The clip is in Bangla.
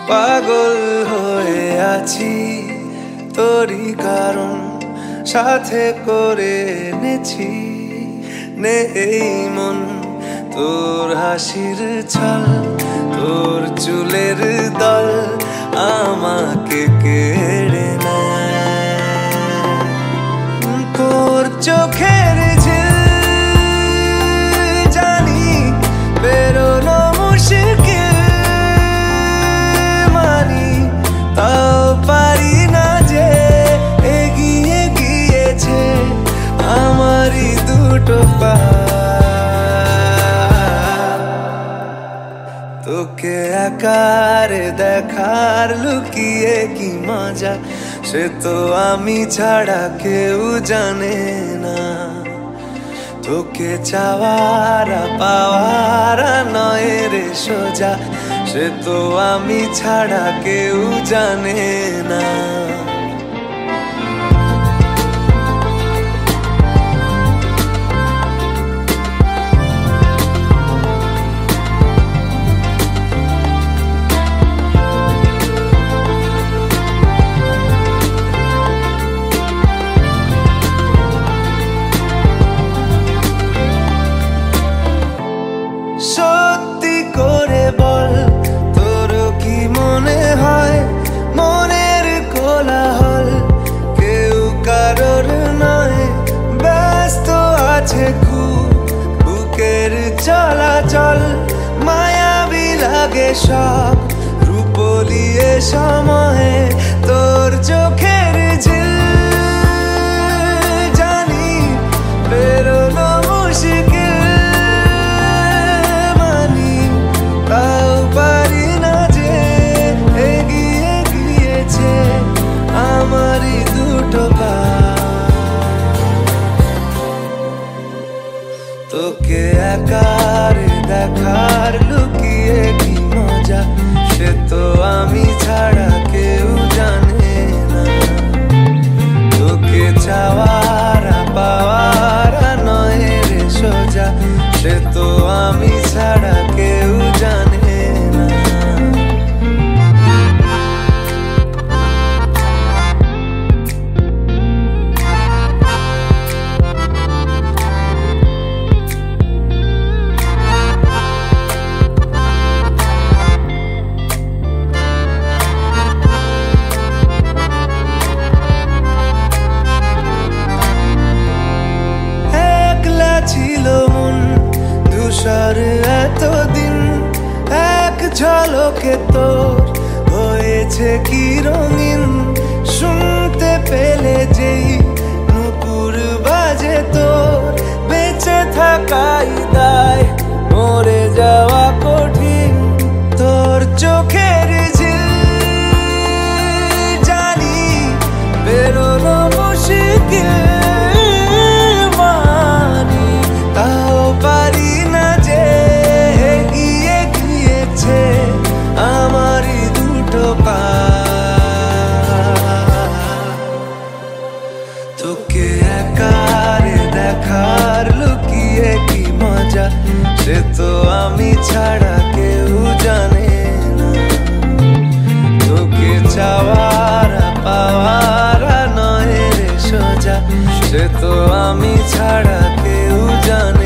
পাগল হয়ে আছি তোরই কারণ সাথে করে এনেছি নেই মন তোর হাসির ছল তোর চুলের দল আমাকে কেড়ে নেয় তোর চোখের ঝিল জানি বেরোনো মুশকিল মানি তাও পারি না যে এগিয়ে গিয়েছে আমারই দুটো পা তোকে আকারে দেখার লুকিয়ে কি মজা সে তো আমি ছাড়া কেউ জানে না তোকে চাওয়ারা পাওয়ারা নয় রে সোজা সে তো আমি ছাড়া কেউ জানে না সত্যি করে বল তোর কি মনে হয় মনের কোলাহল কেউ কারোর নয় ব্যস্ত আছে খুব বুকের চলাচল মায়াবী লাগে সব রূপলিয়ে সময়ে তোর চোখের ঝিল জানি বেরোনো মুশকিল আমারই দুটো পা তোকে আকারে দেখার লুকিয়ে কি মজা সে তো আমি ছাড়া কেউ জানে না তোকে চাওয়ারা পাওয়ারা নয় রে সোজা সে তো আমি ছাড়া কেউ জানে না ছিল মন ধূসর এতদিন এক ঝলকে তোর হয়েছে কি রঙিন শুনতে পেলে যেই নুপুর বাজে তোর বেঁচে থাকাই দায় মরে যাওয়া কঠিন তোর চোখের ঝিল জানি বেরোনো মুশকিল আমারই দুটো পা তোকে আকারে দেখার লুকিয়ে কি মজা সে তো আমি ছাড়া কেউ জানে না তোকে চাওয়ারা পাওয়ারা নয় রে সোজা সে তো আমি ছাড়া কেউ জানে